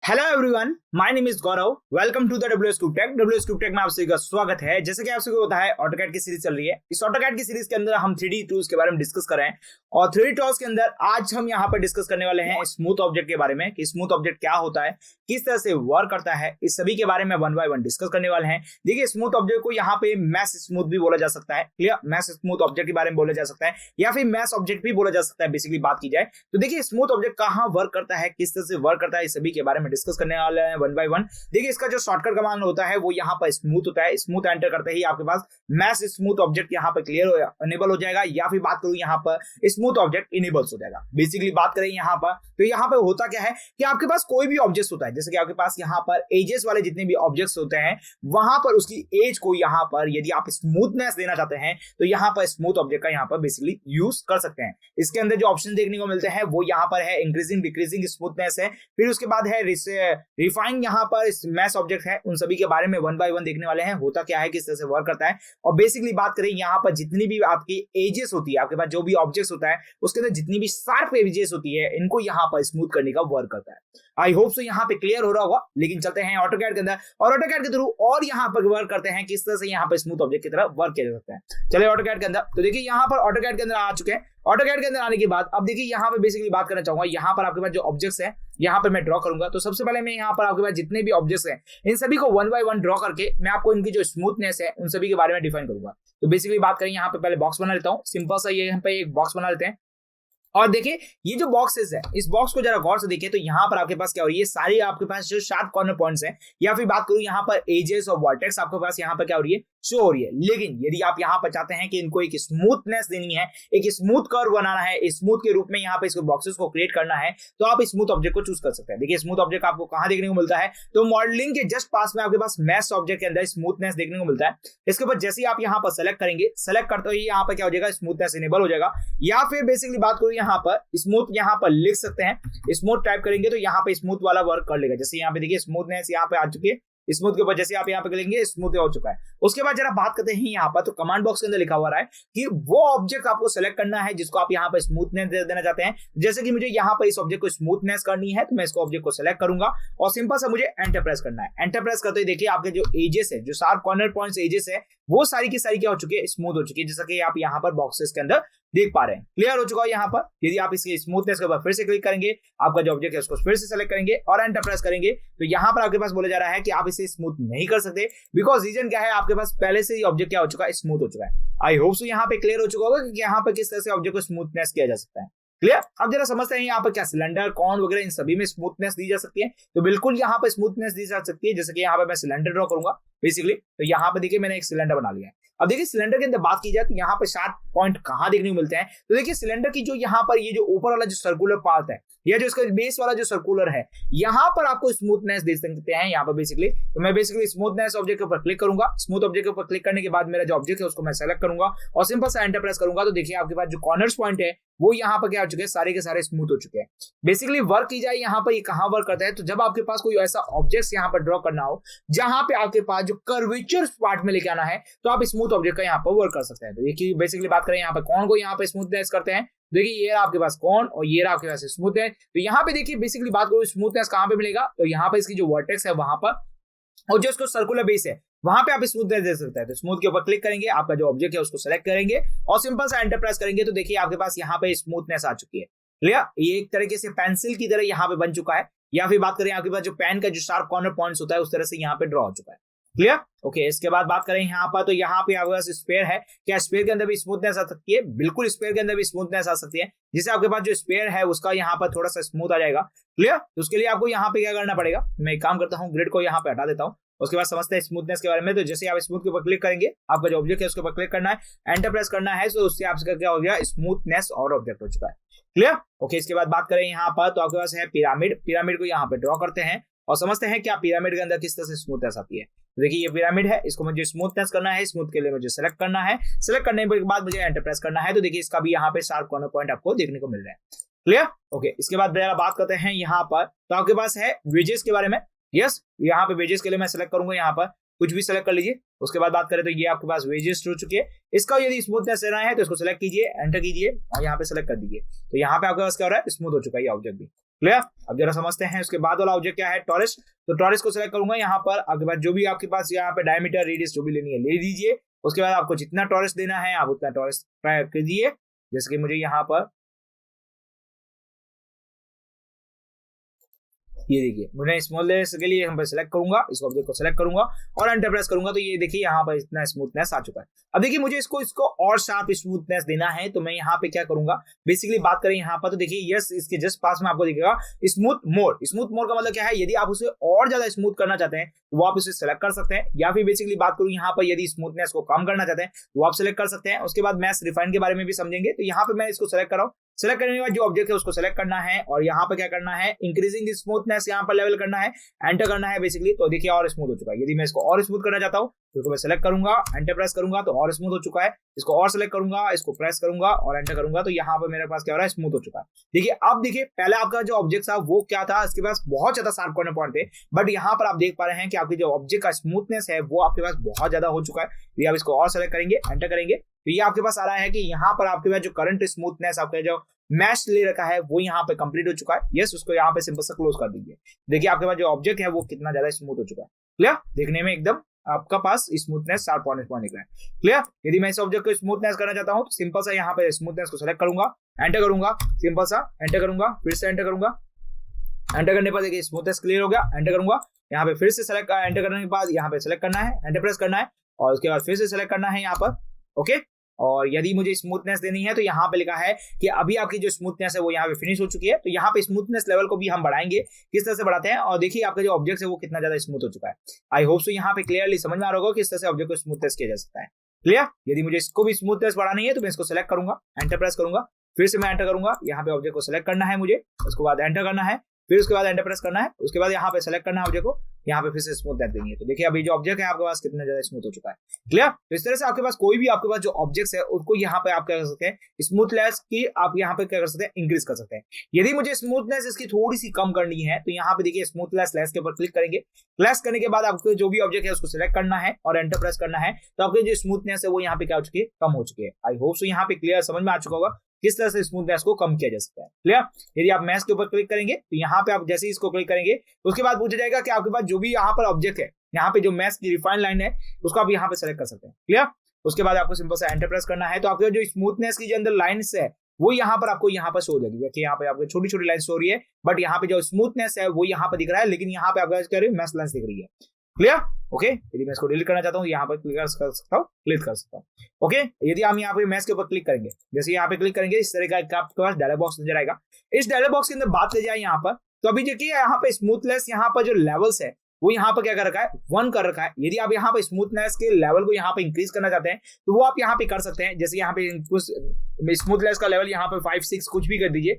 Hello everyone, my name is Gaurav. Welcome to the WsCubeTech। WsCubeTech में आप सभी का स्वागत है। जैसे कि आप सभी को पता है, AutoCAD की सीरीज चल रही है। इस AutoCAD की सीरीज के अंदर हम 3D टूल्स के बारे में डिस्कस कर रहे हैं और 3D टूल्स के अंदर आज हम यहाँ पर डिस्कस करने वाले हैं स्मूथ ऑब्जेक्ट के बारे में कि स्मूथ ऑब्जेक्ट क्या होता है, किस तरह से वर्क करता है। इस सभी के बारे में वन बाय वन डिस्कस करने वाले हैं। देखिए, स्मूथ ऑब्जेक्ट को यहाँ पे मैश स्मूथ भी बोला जा सकता है। क्लियर, मैश स्मूथ ऑब्जेक्ट के बारे में बोला जा सकता है या फिर मैश ऑब्जेक्ट भी बोला जा सकता है। बेसिकली बात की जाए तो देखिए, स्मूथ ऑब्जेक्ट कहाँ वर्क करता है, किस तरह से वर्क करता है, इस सभी के बारे में डिस्कस करने वाले हैं वन बाय वन। देखिए, इसका जो शॉर्टकट कमांड होता है वो यहाँ पर स्मूथ होता है। स्मूथ एंटर करते ही आपके पास मैश स्मूथ ऑब्जेक्ट यहाँ पर क्लियर इनेबल हो जाएगा, या फिर बात करूं यहाँ पर स्मूथ ऑब्जेक्ट इनेबल्स हो जाएगा। बेसिकली बात करें यहाँ पर तो यहाँ पर होता क्या है कि आपके पास कोई भी ऑब्जेक्ट होता है, जैसे कि आपके पास यहाँ पर एजेस वाले जितने भी ऑब्जेक्ट्स होते हैं, वहां पर उसकी एज को यहाँ पर यदि आप स्मूथनेस देना चाहते हैं तो यहाँ पर स्मूथ ऑब्जेक्ट का यहाँ पर बेसिकली यूज कर सकते हैं। इसके अंदर जो ऑप्शन देखने को मिलते हैं वो यहाँ पर है इंक्रीजिंग डिक्रीजिंग स्मूथनेस है, फिर उसके बाद है रिफाइन यहाँ पर मैश ऑब्जेक्ट है। उन सभी के बारे में वन बाय वन देखने वाले हैं, होता क्या है, किस तरह से वर्क करता है। और बेसिकली बात करें यहाँ पर जितनी भी आपकी एजेस होती है, आपके पास जो भी ऑब्जेक्ट्स होता है उसके अंदर जितनी भी शार्प एजेस होती है, इनको यहाँ पर स्मूथ करने का वर्क करता है। आई होप सो यहाँ पे क्लियर हो रहा होगा। लेकिन चलते हैं ऑटोकैड के अंदर और ऑटोकैड के थ्रू और यहाँ पर वर्क करते हैं किस तरह से यहाँ पर स्मूथ ऑब्जेक्ट की तरह वर्क किया जा सकता है। चलिए ऑटोकैड के अंदर तो देखिए, यहाँ पर ऑटोकैड के अंदर आ चुके हैं। ऑटोकैड के अंदर आने के बाद अब देखिए, यहाँ पे बेसिकली बात करना चाहूंगा, यहाँ पर आपके पास जो ऑब्जेक्ट्स हैं यहाँ पर मैं ड्रॉ करूंगा। तो सबसे पहले मैं यहाँ पर आपके पास जितने भी ऑब्जेक्ट्स हैं इन सभी को वन बाय वन ड्रॉ करके मैं आपको इनकी जो स्मूथनेस है उन सभी के बारे में डिफाइन करूंगा। तो बेसिकली बात करें, यहाँ पे पहले बॉक्स बना लेता हूँ, सिंपल सा ये यहाँ पे एक बॉक्स बना लेते हैं। और देखिए, ये जो बॉक्सेस है, इस बॉक्स को जरा गौर से देखिए तो यहाँ पर आपके पास क्या हो रही है, सारी आपके पास जो शार्प कॉर्नर पॉइंट्स हैं, या फिर बात करूं यहाँ पर एजेस और वर्टेक्स आपके पास यहाँ पर क्या हो रही है, शो हो रही है। लेकिन यदि आप यहाँ पर चाहते हैं कि इनको एक स्मूथनेस देनी है, एक स्मूथ कर्व बनाना है, स्मूथ के रूप में यहाँ पे इसको बॉक्सेस को क्रिएट करना है, तो आप स्मूथ ऑब्जेक्ट को चूज कर सकते हैं। देखिए, स्मूथ ऑब्जेक्ट आपको कहाँ देखने को मिलता है, तो मॉडलिंग के जस्ट पास में आपके पास मैश ऑब्जेक्ट के अंदर स्मूथनेस देखने को मिलता है। इसके ऊपर जैसे ही आप यहाँ पर सेलेक्ट करेंगे, सेलेक्ट करते ही यहाँ पर क्या हो जाएगा, स्मूथनेस इनेबल हो जाएगा। या फिर बेसिकली बात करूं यहाँ पर स्मूथ यहाँ पर लिख सकते हैं, स्मूथ टाइप करेंगे तो यहाँ पे स्मूथ वाला वर्क कर लेगा। जैसे यहाँ पे देखिए, स्मूथनेस यहाँ पे आ चुकी है, स्मूथ के ऊपर जैसे आप यहाँ पे करेंगे स्मूथ हो चुका है। उसके बाद जरा बात करते हैं यहाँ पर, तो कमांड बॉक्स के अंदर लिखा हुआ है कि वो ऑब्जेक्ट आपको सेलेक्ट करना है जिसको आप यहाँ पे स्मूथनेस दे देना चाहते हैं। जैसे कि मुझे यहाँ पर इस ऑब्जेक्ट को स्मूथनेस करनी है तो मैं इसको ऑब्जेक्ट को सेलेक्ट करूंगा और सिंपल सा मुझे एंटर प्रेस करना है। एंटर प्रेस करते ही देखिए, आपके जो एजेस है, जो शार्प कॉर्नर पॉइंट्स एजेस है, वो सारी की सारी क्या हो चुकी है, स्मूथ हो चुकी है, जैसा कि आप यहाँ पर बॉक्सेस के अंदर देख पा रहे हैं। क्लियर हो चुका है यहाँ पर। यदि आप इसकी स्मूथनेस के ऊपर फिर से क्लिक करेंगे, आपका जो ऑब्जेक्ट है उसको फिर से सेलेक्ट करेंगे और एंटर प्रेस करेंगे, तो यहाँ पर आपके पास बोला जा रहा है कि आप इसे स्मूथ नहीं कर सकते। बिकॉज रीजन क्या है, आपके पास पहले से ही ऑब्जेक्ट क्या हो चुका है, स्मूथ हो चुका है। आई होप सो यहाँ पे क्लियर हो चुका होगा कि यहाँ पे किस तरह से ऑब्जेक्ट को स्मूथनेस किया जा सकता है। क्लियर। अब जरा समझते हैं यहाँ पर क्या सिलेंडर, कॉन वगैरह इन सभी में स्मूथनेस दी जा सकती है। तो बिल्कुल यहाँ पे स्मूथनेस दी जा सकती है। जैसे कि यहाँ पे मैं सिलेंडर ड्रॉ करूंगा बेसिकली, तो यहाँ पे देखिए मैंने एक सिलेंडर बना लिया है। अब देखिए, सिलेंडर के अंदर बात की जाए तो यहाँ पर शार्प पॉइंट कहाँ देखने को मिलते हैं, तो देखिए सिलेंडर की जो यहाँ पर ये जो ऊपर वाला जो सर्कुलर पार्ट है, या जो इसका बेस वाला जो सर्कुलर है, यहाँ पर आपको स्मूथनेस दे सकते हैं यहाँ पर बेसिकली। तो मैं बेसिकली स्मूथनेस ऑब्जेक्ट के ऊपर क्लिक करूंगा। स्मूथ ऑब्जेक्ट के ऊपर क्लिक करने के बाद मेरा जो ऑब्जेक्ट है उसको मैं सेलेक्ट करूंगा और सिंपल सा एंटर प्रेस करूंगा। तो देखिए, आपके पास जो कॉर्नर्स पॉइंट है वो यहाँ पर क्या हो चुके हैं, सारे के सारे स्मूथ हो चुके हैं। बेसिकली वर्क की जाए यहाँ पर, ये कहाँ वर्क करता है, तो जब आपके पास कोई ऐसा ऑब्जेक्ट यहाँ पर ड्रॉ करना हो जहां पे आपके पास जो कर्वेचर पार्ट में लेके आना है, तो आप स्मूथ ऑब्जेक्ट का यहाँ पर वर्क कर सकते हैं। तो देखिए, बेसिकली बात करें यहाँ पर कौन को यहाँ पे स्मूथनेस करते हैं, देखिए ये रहा आपके पास कौन और ये रहा आपके पास स्मूथनेस। तो यहाँ पे देखिए, बेसिकली बात करूं स्मूथनेस कहाँ पे मिलेगा, तो यहाँ पे इसकी जो वर्टेक्स है वहां पर, और जो इसको सर्कुलर बेस है वहां पे आप स्मूथनेस दे सकते हैं। तो स्मूथ के ऊपर क्लिक करेंगे, आपका जो ऑब्जेक्ट है उसको सेलेक्ट करेंगे और सिंपल सा एंटर प्रेस करेंगे, तो देखिए आपके पास यहाँ पे स्मूथनेस आ चुकी है। क्लियर। ये एक तरीके से पेंसिल की तरह यहाँ पे बन चुका है, या फिर बात करें आपके पास जो पेन का जो शार्प कॉर्नर पॉइंट्स होता है उस तरह से यहाँ पे ड्रॉ हो चुका है। क्लियर। ओके, इसके बाद बात करें यहाँ पर, तो यहाँ पे आपके पास स्पेयर है। क्या स्पेयर के अंदर भी स्मूथनेस आ सकती है? बिल्कुल, स्पेयर के अंदर भी स्मूथनेस आ सकती है। जिससे आपके पास जो स्पेयर है उसका यहाँ पर थोड़ा सा स्मूथ आ जाएगा। क्लियर। तो उसके लिए आपको यहाँ पे क्या करना पड़ेगा, मैं एक काम करता हूँ, ग्रिड को यहाँ पे हटा देता हूँ। उसके बाद समझते हैं स्मूथनेस के बारे में। तो जैसे आप स्मूथ के ऊपर क्लिक करेंगे, आपका जो ऑब्जेक्ट है उसके ऊपर क्लिक करना है, एंटर प्रेस करना है, तो उससे आपका क्या हो गया, स्मूथनेस और ऑब्जेक्ट हो चुका है। क्लियर। ओके, इसके बाद बात करें यहाँ पर, तो आपके पास है पिरामिड। पिरामिड को यहाँ पे ड्रॉ करते हैं और समझते हैं क्या पिरामिड के अंदर किस तरह से स्मूथनेस आती है। तो देखिए, ये पिरामिड है, इसको मुझे स्मूथनेस करना है। स्मूथ के लिए मुझे सेलेक्ट करना है, सेलेक्ट करने के बाद मुझे एंटर प्रेस करना है। तो देखिए, इसका भी यहाँ पे शार्प कॉर्नर पॉइंट आपको देखने को मिल रहा है। क्लियर। ओके, इसके बाद जरा बात करते हैं यहाँ पर, तो आपके पास है वेजेस के बारे में। यस, यहाँ पे वेजेस के लिए मैं सेलेक्ट करूंगा यहाँ पर। कुछ भी सेलेक्ट कर लीजिए। उसके बाद बात करें तो ये आपके पास वेजेस हो चुके हैं। इसका यदि स्मूथनेस लेना है तो इसको सेलेक्ट कीजिए, एंटर कीजिए और यहाँ पे सेलेक्ट कर दीजिए। तो यहाँ पे आपके पास क्या हो रहा है, स्मूथ हो चुका है ये ऑब्जेक्ट भी। क्लियर। अब जरा समझते हैं उसके बाद वाला ऑब्जेक्ट क्या है, टॉरस। तो टॉरस को सेलेक्ट करूंगा। यहाँ पर आपके पास जो भी आपके पास यहाँ पे डायमीटर रेडियस जो भी लेनी है ले लीजिए। उसके बाद आपको जितना टॉरस देना है आप उतना टॉरस ट्राई कीजिए। जैसे कि मुझे यहाँ पर ये देखिए, मुझे स्मूथनेस के लिए यहाँ पर सेलेक्ट करूंगा, इस ऑब्जेक्ट को सेलेक्ट करूंगा और एंटर प्रेस करूंगा। तो ये देखिए यहाँ पर इतना स्मूथनेस आ चुका है। अब देखिए मुझे इसको और शार्प स्मूथनेस देना है तो मैं यहाँ पे क्या करूंगा, बेसिकली बात करें यहाँ पर तो देखिए यस इसके जस्ट पास में आपको दिखेगा स्मूथ मोड। स्मूथ मोड का मतलब क्या है, यदि आप उसे और ज्यादा स्मूथ करना चाहते हैं तो वो आप उसे सेलेक्ट कर सकते हैं, या फिर बेसिकली बात करूं यहाँ पर यदि स्मूथनेस को कम करना चाहते हैं तो आप सेलेक्ट कर सकते हैं। उसके बाद मैश रिफाइन के बारे में भी समझेंगे। तो यहाँ पे मैं इसको सेलेक्ट कर रहा हूँ। सेलेक्ट करने के बाद जो ऑब्जेक्ट है उसको सेलेक्ट करना है और यहाँ पे क्या करना है, इंक्रीजिंग स्मूथनेस यहाँ पर लेवल करना है, एंटर करना है बेसिकली। तो देखिए और स्मूथ हो चुका है। यदि मैं इसको और स्मूथ करना चाहता हूँ तो मैं सेलेक्ट करूंगा, एंटर प्रेस करूंगा तो और स्मूथ हो चुका है। इसको और सेलेक्ट करूंगा, इसको प्रेस करूंगा और एंटर करूंगा तो यहाँ पर मेरे पास क्या हो रहा है, स्मूथ हो चुका है। देखिए अब देखिए पहले आपका जो ऑब्जेक्ट था वो क्या था, इसके पास बहुत ज्यादा शार्प कॉर्नर पॉइंट थे, बट यहाँ पर आप देख पा रहे हैं कि आपके जो ऑब्जेक्ट का स्मूथनेस है वो आपके पास बहुत ज्यादा हो चुका है। ये आप इसको और सेलेक्ट करेंगे, एंटर करेंगे तो ये आपके पास आ रहा है कि यहाँ पर आपके पास जो करंट स्मूथनेस आपका जो मैश ले रखा है वो यहाँ पे कंप्लीट हो चुका है। यस, उसको यहाँ पे सिंपल सा क्लोज कर दीजिए। देखिए आपके पास जो ऑब्जेक्ट है वो कितना ज्यादा स्मूथ हो चुका है। क्लियर, देखने में एकदम आपका पास स्मूथनेस शार्प पॉइंट निकला है। क्लियर। यदि मैं इस ऑब्जेक्ट को स्मूथनेस करना चाहता हूँ तो सिंपल सा यहाँ पे स्मूथनेस को सेलेक्ट करूंगा, एंटर करूंगा, सिंपल सा एंटर करूंगा, फिर से एंटर करूंगा। एंटर करने पर देखिए स्मूथनेस क्लियर हो गया। एंटर करूंगा, यहाँ पे फिर से सेलेक्ट, एंटर करने के बाद यहाँ पे सेलेक्ट करना है, एंटर प्रेस करना है और उसके बाद फिर से सेलेक्ट करना है यहाँ पर। ओके, और यदि मुझे स्मूथनेस देनी है तो यहाँ पे लिखा है कि अभी आपकी जो स्मूथनेस है वो यहाँ पे फिनिश हो चुकी है। तो यहाँ पे स्मूथनेस लेवल को भी हम बढ़ाएंगे, किस तरह से बढ़ाते हैं और देखिए आपका जो ऑब्जेक्ट है वो कितना ज्यादा स्मूथ हो चुका है। आई होप सो यहाँ पे क्लियरली समझ में आ रहा होगा किस तरह से ऑब्जेक्ट को स्मूथनेस किया जा सकता है। क्लियर। यदि मुझे इसको भी स्मूथनेस बढ़ानी है तो मैं इसको सेलेक्ट करूंगा, एंटर प्रेस करूंगा, फिर से मैं एंटर करूंगा। यहाँ पे ऑब्जेक्ट को सेलेक्ट करना है मुझे, उसके बाद एंटर करना है, फिर उसके बाद एंटर प्रेस करना है, उसके बाद यहाँ पे सेलेक्ट करना है ऑब्जेक्ट को, यहाँ पे फिर से स्मूथनेस देंगे। तो देखिए अभी जो ऑब्जेक्ट है आपके पास कितना ज्यादा स्मूथ हो चुका है। क्लियर। तो इस तरह से आपके पास कोई भी आपके पास जो ऑब्जेक्ट्स है उसको यहाँ पे आप क्या कर सकते हैं, स्मूथनेस की आप यहाँ पे क्या कर सकते हैं, इंक्रीज कर सकते हैं। यदि मुझे स्मूथनेस इसकी थोड़ी सी कम करनी है तो यहाँ पे देखिए स्मूथनेस लेस के ऊपर क्लिक करेंगे। क्लिक करने के बाद आपको जो भी ऑब्जेक्ट है उसको सिलेक्ट करना है और एंटर प्रेस करना है। तो आपकी जो स्मूथनेस है वो यहाँ पे क्या हो चुकी है, कम हो चुकी है। आई होप सो यहाँ पे क्लियर समझ में आ चुका होगा किस तरह से स्मूथनेस को कम किया जा सकता है। क्लियर। यदि आप मैश के ऊपर क्लिक करेंगे तो यहाँ पे आप जैसे ही इसको क्लिक करेंगे उसके बाद पूछा जाएगा कि आपके पास जो भी यहाँ पर ऑब्जेक्ट है, यहाँ पे जो मैश की रिफाइन लाइन है उसको आप यहाँ पे सेलेक्ट कर सकते हैं। क्लियर। उसके बाद आपको सिंपल सा एंटर प्रेस करना है। तो आपके जो स्मूथनेस की जो अंदर लाइन्स है वो यहाँ पर आपको यहाँ पर शो हो जाएगी। देखिए यहाँ पे आपको छोटी छोटी लाइन शो हो रही है, बट यहाँ पे जो स्मूथनेस है वो यहाँ पर दिख रहा है, लेकिन यहाँ पे आपका क्या मैश लाइन दिख रही है। क्लियर। ओके, यदि मैं इसको डिलीट करना चाहता हूँ यहाँ पर क्लिक कर सकता हूँ, क्लिक कर सकता हूँ। ओके, यदि हम यहाँ पे मैश के ऊपर क्लिक करेंगे, जैसे यहाँ पे क्लिक करेंगे इस तरह का आपके पास डायलॉग बॉक्स नजर आएगा। इस डायलॉग बॉक्स के अंदर बात की जाए यहाँ पर तो अभी देखिए यहाँ पे स्मूथनेस यहाँ पर जो लेवल्स है वो यहाँ पर क्या कर रखा है, 1 कर रखा है। यदि आप यहाँ पे स्मूथनेस के लेवल को यहाँ पे इंक्रीज करना चाहते हैं तो वो आप यहाँ पे कर सकते हैं। जैसे यहाँ पे स्मूथनेस का लेवल यहाँ पे 5, 6 कुछ भी कर दीजिए।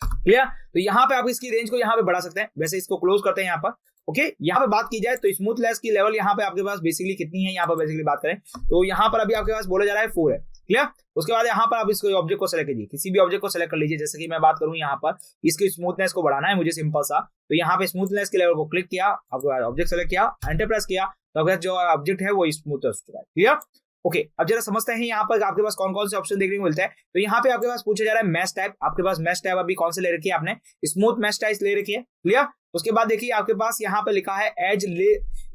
क्लियर। तो यहाँ पे आप इसकी रेंज को यहाँ पे बढ़ा सकते हैं। वैसे इसको क्लोज करते हैं यहाँ पर। ओके, यहाँ पे बात की जाए तो स्मूथनेस की लेवल यहाँ पे आपके पास बेसिकली कितनी है, यहाँ पर बेसिकली बात करें तो यहाँ पर अभी आपके पास बोला जा रहा है 4 है। क्लियर। उसके बाद यहाँ पर आप इसको ऑब्जेक्ट को सेलेक्ट कीजिए, किसी भी ऑब्जेक्ट को सेलेक्ट कर लीजिए। जैसे कि मैं बात करूँ यहाँ पर इसकी स्मूथनेस को बढ़ाना है मुझे सिंपल सा, तो यहाँ पे स्मूथनेस के लेवल को क्लिक किया, आपके ऑब्जेक्ट सेलेक्ट किया, एंटर प्रेस किया, तो आपके जो ऑब्जेक्ट है वो स्मूथ हो चुका है। क्लियर। ओके, अब जरा समझते हैं यहाँ पर आपके पास कौन कौन से ऑप्शन देखने को मिलता है। तो यहाँ पे आपके पास पूछा जा रहा है मैश टाइप। आपके पास मैश टाइप अभी कौन से ले रखी है, आपने स्मूथ मैश टाइप ले रखी है। क्लियर। उसके बाद देखिए आपके पास यहाँ पे लिखा है एज,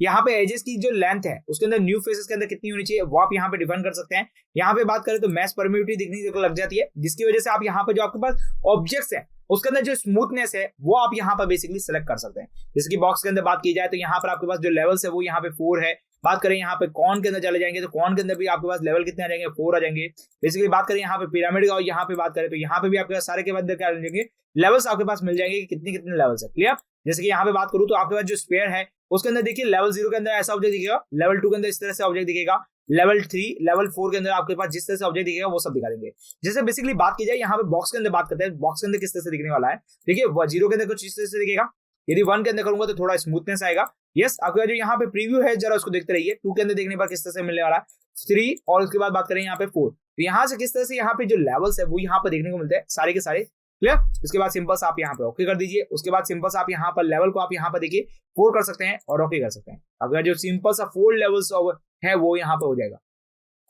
यहाँ पे एजेस की जो लेंथ है उसके अंदर न्यू फेसेस के अंदर कितनी होनी चाहिए वो आप यहाँ पे डिफाइन कर सकते हैं। यहाँ पे बात करें तो मैश परमिटिविटी दिखने को लग जाती है, जिसकी वजह से आप यहाँ पे जो आपके पास ऑब्जेक्ट्स है उसके अंदर जो स्मूथनेस है वो आप यहाँ पर बेसिकली सेलेक्ट कर सकते हैं। जैसे कि बॉक्स के अंदर बात की जाए तो यहाँ पर आपके पास जो लेवल्स है वो यहाँ पे 4 है। बात करें यहाँ पे कॉन के अंदर चले जाएंगे तो कॉन के अंदर भी आपके पास लेवल कितने आ जाएंगे, 4 आ जाएंगे। बेसिकली बात करें यहाँ पे पिरामिड का और यहाँ पे बात करें तो यहाँ पे भी आपके पास सारे के बाद क्या आ जाएंगे, लेवल्स आपके पास मिल जाएंगे कि कितने कितने लेवल्स है। क्लियर। जैसे कि यहाँ पे बात करूँ तो आपके पास जो स्फीयर है उसके अंदर देखिए लेवल 0 के अंदर ऐसा ऑब्जेक्ट दिखेगा, लेवल 2 के अंदर इस तरह से ऑब्जेक्ट दिखेगा, लेवल 3, लेवल 4 के अंदर आपके पास जिस तरह से ऑब्जेक्ट दिखेगा वो सब दिखा देंगे। जैसे बेसिकली बात की जाए यहाँ पे बॉक्स के अंदर बात करते हैं, बॉक्स के अंदर किस तरह से दिखने वाला है। देखिए 0 के अंदर कुछ इस तरह से दिखेगा, यदि 1 के अंदर करूंगा तो थोड़ा स्मूथनेस आएगा। यस, आपका जो यहाँ पे प्रीव्यू है जरा उसको देखते रहिए। 2 के अंदर देखने पर किस तरह से मिलने वाला है, 3 और उसके बाद बात करें यहाँ पे 4। तो यहाँ से किस तरह से यहाँ पे जो लेवल्स है वो यहाँ पे देखने को मिलते हैं सारे के सारे। क्लियर। इसके बाद सिंपल से आप यहाँ पे ओके कर दीजिए। उसके बाद सिंपल से आप यहाँ पर लेवल को आप यहाँ पर देखिए 4 कर सकते हैं और ओके कर सकते हैं। अगर जो सिंपल सा 4 लेवल्स है वो यहाँ पे हो जाएगा।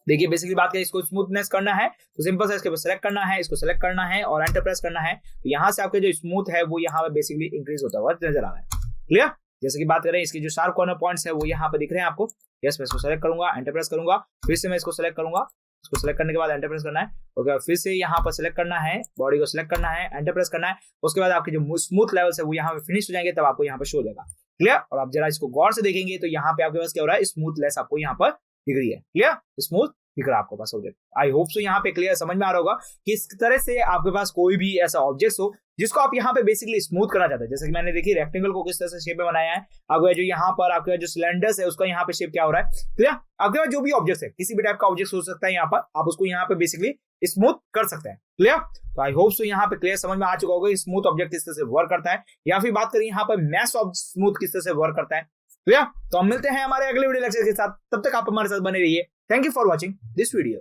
देखिए बेसिकली बात करें, इसको स्मूथनेस करना है तो सिंपल से इसके ऊपर सेलेक्ट करना है, इसको सेलेक्ट करना है और एंटर प्रेस करना है। तो यहाँ से आपके जो स्मूथ है वो यहाँ पे बेसिकली इंक्रीज होता हुआ नजर आ रहा है। क्लियर। जैसे कि बात करें इसके जो शार्प कॉर्नर पॉइंट्स है वो यहाँ पे दिख रहे हैं आपको। यस, मैं इसको सेलेक्ट करूंगा, एंटर प्रेस करूंगा, फिर से मैं इसको सेलेक्ट करूंगा। इसको सेलेक्ट करने के बाद एंटर प्रेस करना है। ओके, फिर से यहाँ पर सेलेक्ट करना है, बॉडी को सेलेक्ट करना है, एंटर प्रेस करना है। उसके बाद आपके जो स्मूथ लेवल्स है वो यहाँ पे फिनिश हो जाएंगे, तब आपको यहाँ पे शो हो जाएगा। क्लियर। और आप जरा इसको गौर से देखेंगे तो यहाँ पे आपके पास क्या हो रहा है, स्मूथलेस आपको यहाँ पर दिख रही है। क्लियर, स्मूथ दिख रहा है आपको पास ऑब्जेक्ट। आई होप सो यहाँ पे क्लियर समझ में आ रहा होगा कि इस तरह से आपके पास कोई भी ऐसा ऑब्जेक्ट हो जिसको आप यहाँ पे बेसिकली स्मूथ करना चाहते हैं। जैसे कि मैंने देखिए रेक्टेंगल को किस तरह से शेप में बनाया है। अब जो यहाँ पर आपका जो सिलेंडर्स है उसका यहाँ पे शेप क्या हो रहा है। क्लियर। आपके पास जो भी ऑब्जेक्ट है, किसी भी टाइप का ऑब्जेक्ट हो सकता है, यहाँ पर आप उसको यहाँ पे बेसिकली स्मूथ कर सकते हैं। क्लियर। तो आई होप सो यहाँ पे क्लियर समझ में आ चुका होगा स्मूथ ऑब्जेक्ट किस तरह से वर्क करता है, या फिर बात करें यहाँ पर मैश ऑफ स्मूथ किस तरह से वर्क करता है। क्लियर। तो हम मिलते हैं हमारे अगले वीडियो लेक्चर के साथ, तब तक आप हमारे साथ बने रहिए। Thank you for watching this video.